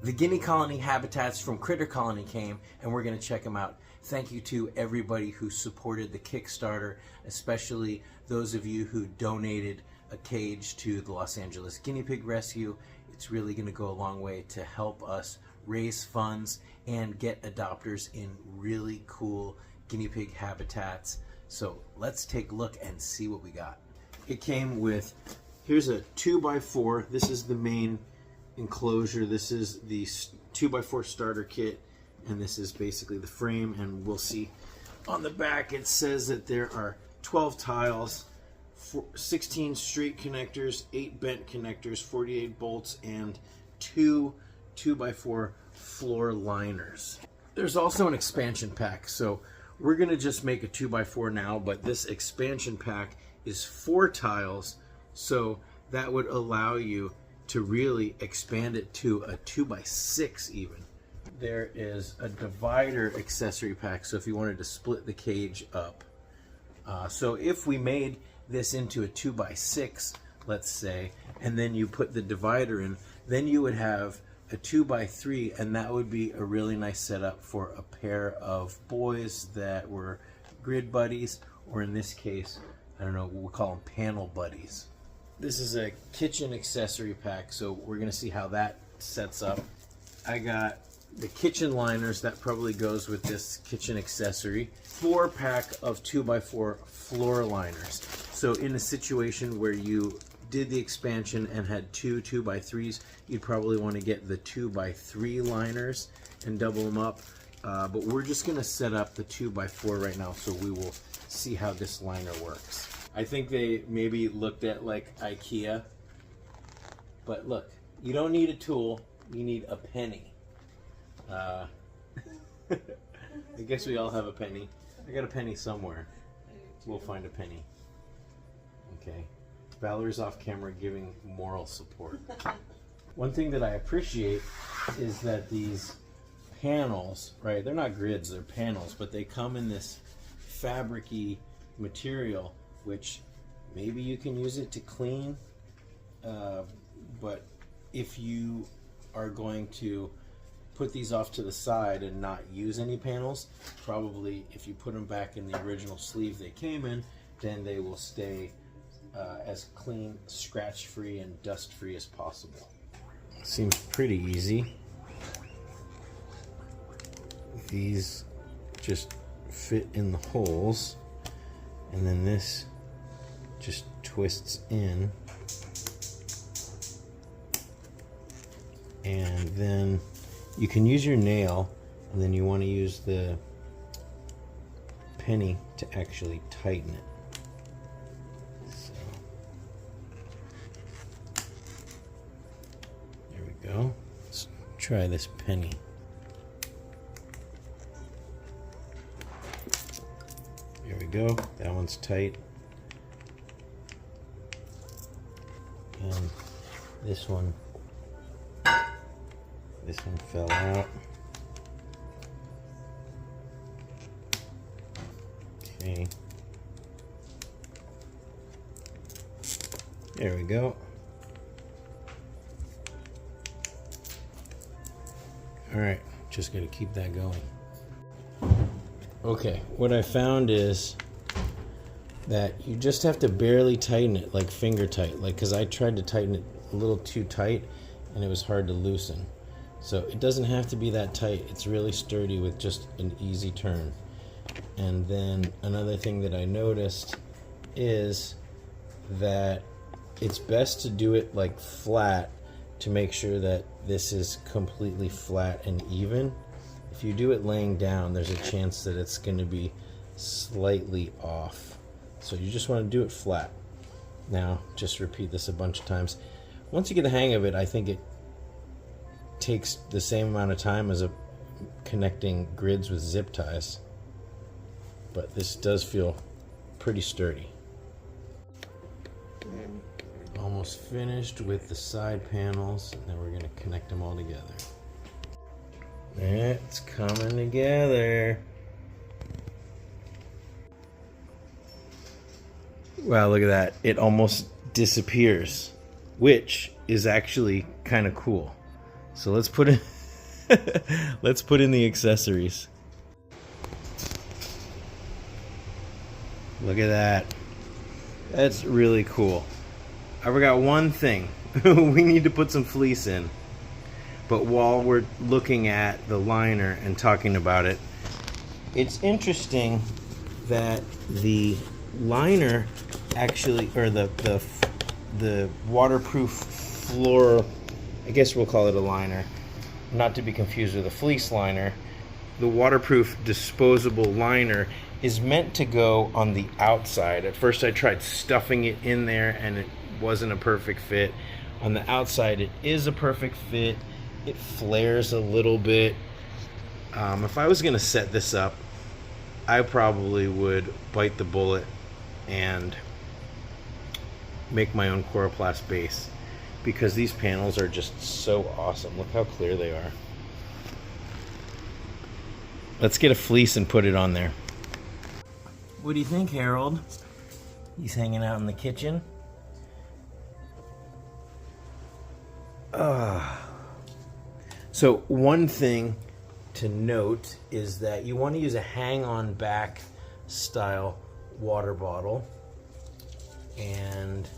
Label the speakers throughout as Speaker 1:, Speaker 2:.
Speaker 1: The Guinea colony habitats from Critter Colony came, and we're going to check them out. Thank you to everybody who supported the Kickstarter, especially those of you who donated a cage to the Los Angeles Guinea Pig Rescue. It's really going to go a long way to help us raise funds and get adopters in really cool guinea pig habitats. So let's take a look and see what we got. It came with, here's a 2x4. This is the main enclosure. This is the 2x4 starter kit, and this is basically the frame. And we'll see on the back it says that there are 12 tiles, 16 straight connectors, 8 bent connectors, 48 bolts, and 2 2x4 floor liners. There's also an expansion pack, so we're gonna just make a 2x4 now, but this expansion pack is 4 tiles, so that would allow you to really expand it to a 2x6 even. There is a divider accessory pack, so if you wanted to split the cage up. So if we made this into a 2x6, let's say, and then you put the divider in, then you would have a 2x3, and that would be a really nice setup for a pair of boys that were grid buddies, or in this case, I don't know, we'll call them panel buddies. This is a kitchen accessory pack, so we're gonna see how that sets up. I got the kitchen liners, that probably goes with this kitchen accessory. 4-pack of 2x4 floor liners. So in a situation where you did the expansion and had 2 2x3s, you'd probably want to get the 2x3 liners and double them up. But we're just going to set up the 2x4 right now, so we will see how this liner works. I think they maybe looked at like IKEA, but look, you don't need a tool, you need a penny. I guess we all have a penny. I got a penny somewhere. We'll find a penny. Okay. Valerie's off camera giving moral support. One thing that I appreciate is that these panels, right, they're not grids, they're panels, but they come in this fabric-y material, which maybe you can use it to clean, but if you are going to put these off to the side and not use any panels, probably if you put them back in the original sleeve they came in, then they will stay as clean, scratch-free, and dust-free as possible. Seems pretty easy. These just fit in the holes, and then this just twists in, and then you can use your nail, and then you want to use the penny to actually tighten it. So there we go. Let's try this penny. There we go. That one's tight. And this one fell out. Okay. There we go. All right, just gonna keep that going. Okay, what I found is that you just have to barely tighten it, like finger tight, like, because I tried to tighten it a little too tight and it was hard to loosen. So it doesn't have to be that tight. It's really sturdy with just an easy turn. And then another thing that I noticed is that it's best to do it like flat to make sure that this is completely flat and even. If you do it laying down, there's a chance that it's going to be slightly off. So you just want to do it flat. Now, just repeat this a bunch of times. Once you get the hang of it, I think it takes the same amount of time as connecting grids with zip ties. But this does feel pretty sturdy. Almost finished with the side panels, and then we're going to connect them all together. It's coming together. Wow, look at that. It almost disappears, which is actually kind of cool. So let's put in let's put in the accessories. Look at that. That's really cool. I forgot one thing. We need to put some fleece in. But while we're looking at the liner and talking about it, it's interesting that the liner actually, or the waterproof floor, I guess we'll call it a liner, not to be confused with a fleece liner. The waterproof disposable liner is meant to go on the outside. At first I tried stuffing it in there and it wasn't a perfect fit. On the outside it is a perfect fit. It flares a little bit. If I was gonna set this up, I probably would bite the bullet and make my own Coroplast base, because these panels are just so awesome. Look how clear they are. Let's get a fleece and put it on there. What do you think, Harold? He's hanging out in the kitchen. So one thing to note is that you want to use a hang-on back style water bottle, and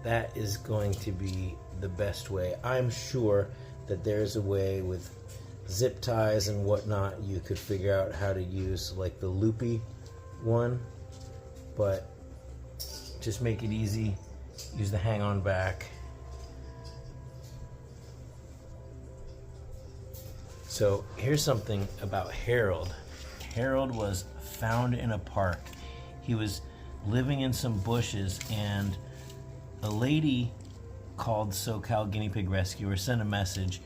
Speaker 1: that is going to be the best way. I'm sure that there's a way with zip ties and whatnot you could figure out how to use like the loopy one, but just make it easy. Use the hang-on back. So here's something about Harold. Harold was found in a park. He was living in some bushes, and a lady called SoCal Guinea Pig Rescue or sent a message,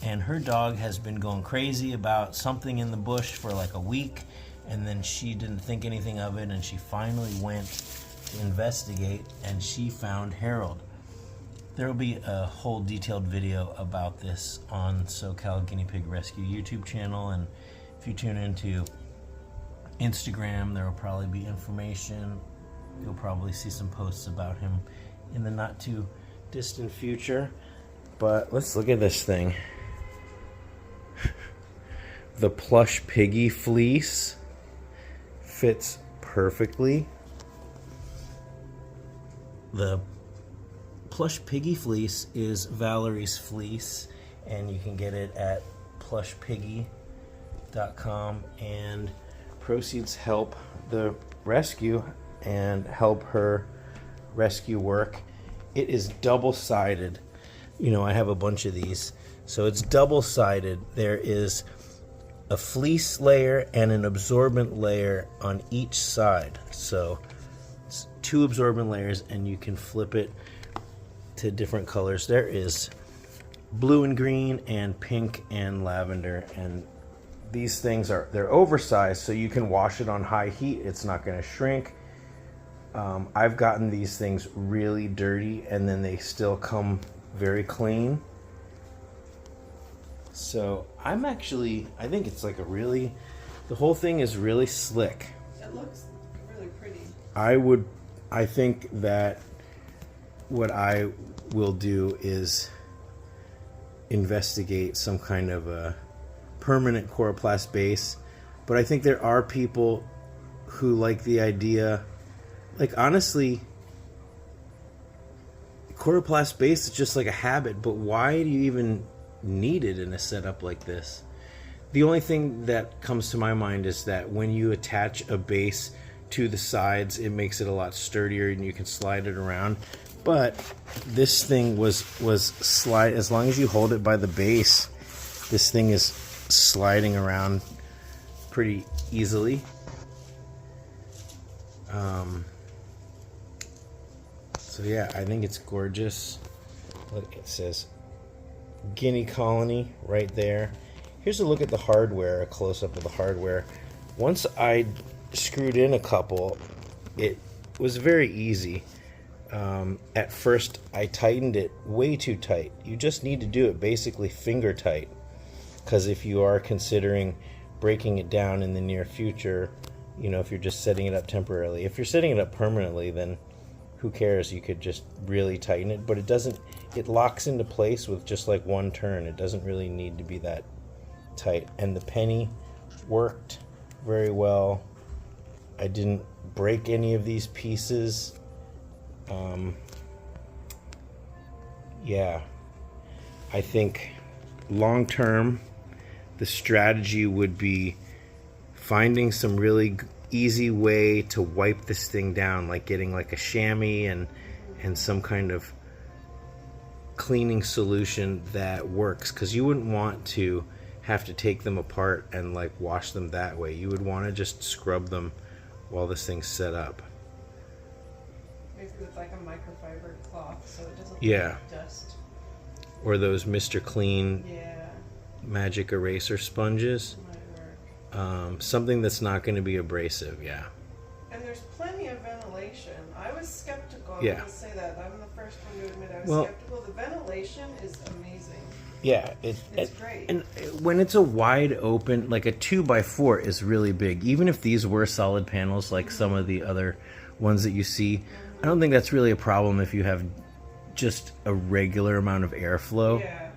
Speaker 1: and her dog has been going crazy about something in the bush for like a week, and then she didn't think anything of it, and she finally went to investigate, and she found Harold. There will be a whole detailed video about this on SoCal Guinea Pig Rescue YouTube channel, and if you tune into Instagram, there will probably be information. You'll probably see some posts about him in the not too distant future. But let's look at this thing. The plush piggy fleece fits perfectly. The plush piggy fleece is Valerie's fleece, and you can get it at plushpiggy.com, and proceeds help the rescue and help her rescue work. It is double-sided. You know, I have a bunch of these, so it's double-sided. There is a fleece layer and an absorbent layer on each side, so it's 2 absorbent layers, and you can flip it to different colors. There is blue and green and pink and lavender, and these things they're oversized, so you can wash it on high heat. It's not going to shrink. I've gotten these things really dirty, and then they still come very clean. So I think it's like the whole thing is really slick.
Speaker 2: It looks really pretty.
Speaker 1: I think that what I will do is investigate some kind of a permanent Coroplast base, but I think there are people who like the idea. Like, honestly, Coroplast base is just like a habit, but why do you even need it in a setup like this? The only thing that comes to my mind is that when you attach a base to the sides, it makes it a lot sturdier and you can slide it around. But this thing was slide, as long as you hold it by the base, this thing is sliding around pretty easily. So yeah, I think it's gorgeous. Look, it says Guinea Colony right there. Here's a look at the hardware, a close-up of the hardware. Once I screwed in a couple, it was very easy. At first, I tightened it way too tight. You just need to do it basically finger tight, because if you are considering breaking it down in the near future, you know, if you're just setting it up temporarily. If you're setting it up permanently, then who cares? You could just really tighten it, but it it locks into place with just like one turn. It doesn't really need to be that tight. And the penny worked very well. I didn't break any of these pieces. Yeah, I think long term the strategy would be finding some really easy way to wipe this thing down, like getting like a chamois and some kind of cleaning solution that works, because you wouldn't want to have to take them apart and like wash them that way. You would want to just scrub them while this thing's set up.
Speaker 2: Basically, it's like a microfiber cloth, so it doesn't
Speaker 1: Yeah.
Speaker 2: look like dust.
Speaker 1: Or those Mr. Clean
Speaker 2: Yeah,
Speaker 1: magic eraser sponges.
Speaker 2: might work.
Speaker 1: Something that's not going to be abrasive, yeah.
Speaker 2: And there's plenty of ventilation. I was skeptical.
Speaker 1: Yeah.
Speaker 2: I'm going to say that. I'm the first one to admit I was
Speaker 1: Well,
Speaker 2: skeptical. The ventilation is amazing.
Speaker 1: Yeah,
Speaker 2: It's great.
Speaker 1: And when it's a wide open, like a 2x4 is really big. Even if these were solid panels, like some of the other ones that you see, I don't think that's really a problem if you have just a regular amount of airflow.
Speaker 2: Yeah.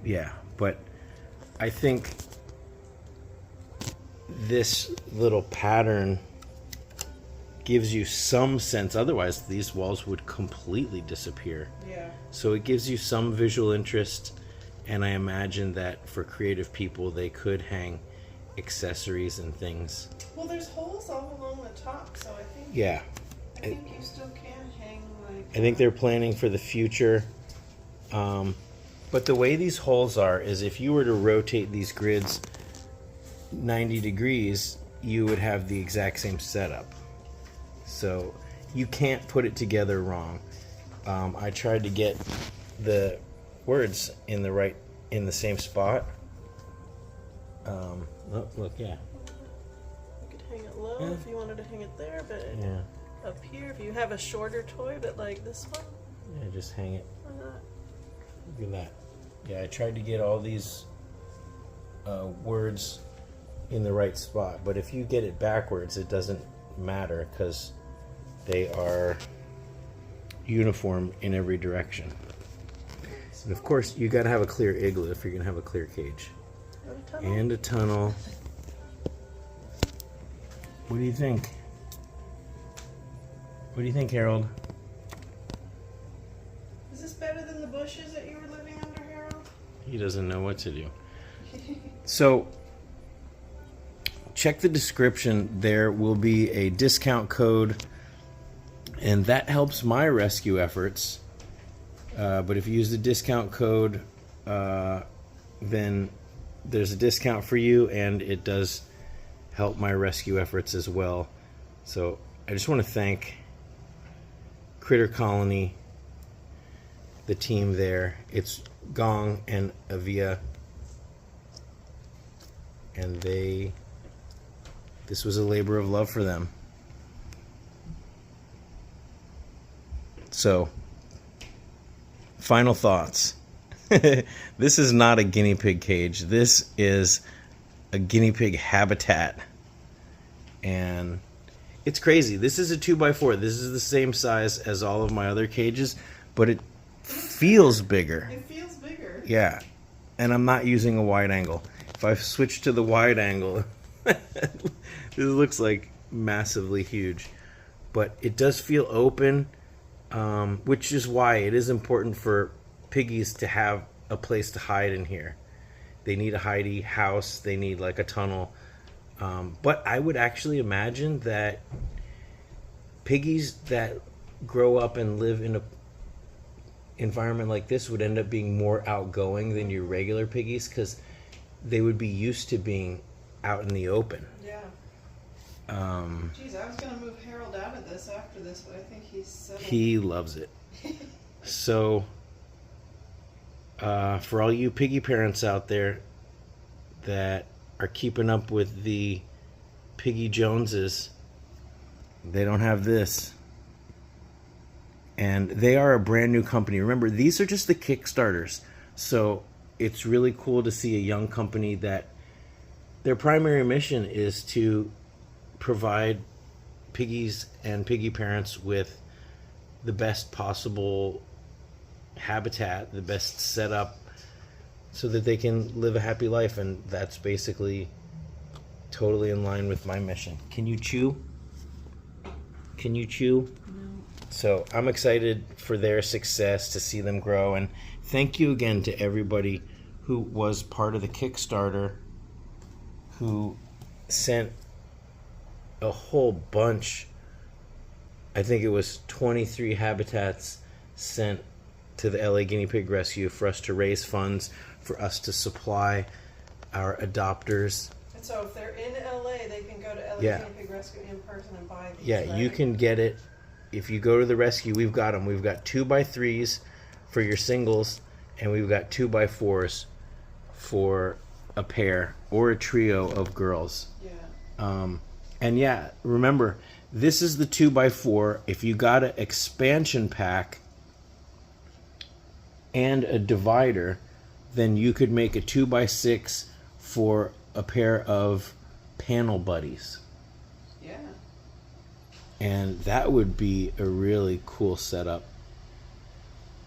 Speaker 1: Yeah, but I think this little pattern gives you some sense. Otherwise, these walls would completely disappear.
Speaker 2: Yeah.
Speaker 1: So it gives you some visual interest, and I imagine that for creative people, they could hang accessories and things.
Speaker 2: Well, there's holes all along the top, so I think
Speaker 1: Yeah,
Speaker 2: I think you still can hang like.
Speaker 1: I think they're planning for the future. But the way these holes are is if you were to rotate these grids 90 degrees, you would have the exact same setup. So you can't put it together wrong. I tried to get the words in the same spot. Look, yeah.
Speaker 2: You could hang it low
Speaker 1: Yeah.
Speaker 2: if you wanted to hang it there, but
Speaker 1: Yeah,
Speaker 2: up here, if you have a shorter toy, but like this one,
Speaker 1: yeah, just hang it.
Speaker 2: why not?
Speaker 1: Look at that. Yeah, I tried to get all these words in the right spot, but if you get it backwards, it doesn't matter because they are uniform in every direction. And of course, you got to have a clear igloo if you're going to have a clear cage. And a tunnel. What do you think? What do you think, Harold?
Speaker 2: Is this better than the bushes that you were living under, Harold?
Speaker 1: He doesn't know what to do. So, check the description. There will be a discount code, and that helps my rescue efforts. But if you use the discount code, then there's a discount for you, and it does help my rescue efforts as well. So I just want to thank Critter Colony, the team there. It's Gong and Avia, and this was a labor of love for them. So, final thoughts. This is not a guinea pig cage. This is a guinea pig habitat. And it's crazy. This is a 2x4. This is the same size as all of my other cages, but it feels bigger.
Speaker 2: It feels bigger.
Speaker 1: Yeah. And I'm not using a wide angle. If I switch to the wide angle, this looks like massively huge. But it does feel open, which is why it is important for piggies to have a place to hide in here. They need a hidey house. They need like a tunnel. But I would actually imagine that piggies that grow up and live in a environment like this would end up being more outgoing than your regular piggies, because they would be used to being out in the open.
Speaker 2: Yeah. Geez, I was going to move Harold out of this after this, but I think he's settled.
Speaker 1: He loves it. So, for all you piggy parents out there that are keeping up with the Piggy Joneses, they don't have this. And they are a brand new company. Remember, these are just the Kickstarters. So it's really cool to see a young company that their primary mission is to provide piggies and piggy parents with the best possible habitat, the best setup, so that they can live a happy life. And that's basically totally in line with my mission. Can you chew? Can you chew?
Speaker 2: No.
Speaker 1: So I'm excited for their success, to see them grow. And thank you again to everybody who was part of the Kickstarter, who sent a whole bunch. I think it was 23 habitats sent to the LA Guinea Pig Rescue for us to raise funds, for us to supply our adopters.
Speaker 2: And so if they're in LA, they can go to LA
Speaker 1: Yeah.
Speaker 2: Guinea Pig Rescue in person and buy these.
Speaker 1: Yeah, you
Speaker 2: right?
Speaker 1: can get it. If you go to the rescue, we've got them. We've got 2x3s for your singles, and we've got 2x4s for a pair or a trio of girls.
Speaker 2: Yeah.
Speaker 1: And yeah, remember, this is the 2x4. If you got an expansion pack and a divider, then you could make a 2x6 for a pair of panel buddies.
Speaker 2: Yeah.
Speaker 1: And that would be a really cool setup.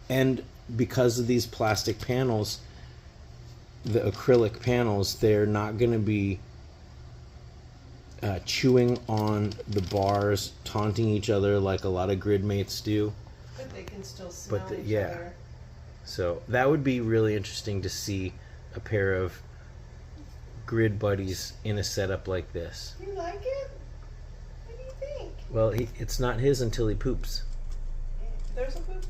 Speaker 1: And because of these plastic panels, the acrylic panels, they're not going to be chewing on the bars, taunting each other like a lot of grid mates do.
Speaker 2: But they can still smell each
Speaker 1: yeah.
Speaker 2: other.
Speaker 1: So that would be really interesting to see a pair of grid buddies in a setup like this.
Speaker 2: You like it? What do you think?
Speaker 1: Well, it's not his until he poops.
Speaker 2: There's a poop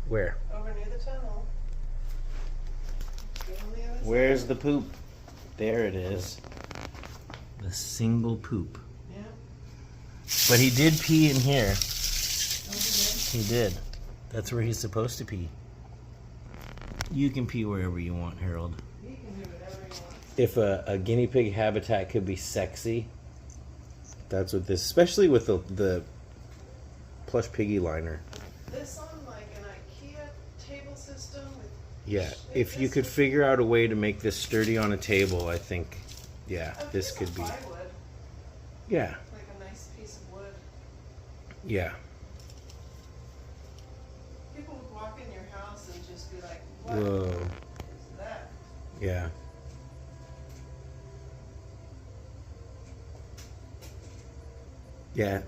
Speaker 1: Where?
Speaker 2: over near the tunnel. Go on the other
Speaker 1: Where's
Speaker 2: side.
Speaker 1: the poop? There it is. The single poop.
Speaker 2: Yeah.
Speaker 1: But he did pee in here.
Speaker 2: Oh,
Speaker 1: He did. That's where he's supposed to pee. You can pee wherever you want, Harold.
Speaker 2: he can do whatever he wants.
Speaker 1: If a guinea pig habitat could be sexy, that's what this, especially with the plush piggy liner.
Speaker 2: This on like an IKEA table system with
Speaker 1: Yeah, if you could figure out a way to make this sturdy on a table, I think, yeah,
Speaker 2: a
Speaker 1: this
Speaker 2: piece
Speaker 1: could
Speaker 2: of
Speaker 1: be.
Speaker 2: plywood,
Speaker 1: Yeah,
Speaker 2: like a nice piece of wood.
Speaker 1: yeah.
Speaker 2: People would walk in your house and just be like, "What
Speaker 1: Whoa,
Speaker 2: is that?"
Speaker 1: yeah. Yeah,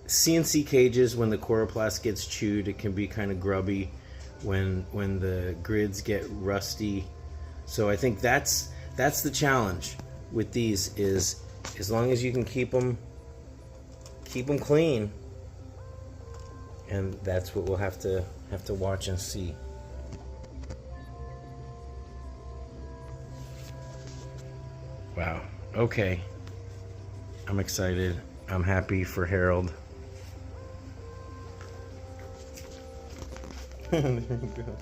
Speaker 1: CNC cages, when the coroplast gets chewed, it can be kind of grubby when the grids get rusty. So I think that's the challenge with these, is as long as you can keep them clean, and that's what we'll have to watch and see. Wow. Okay. I'm excited. I'm happy for Harold. There we go.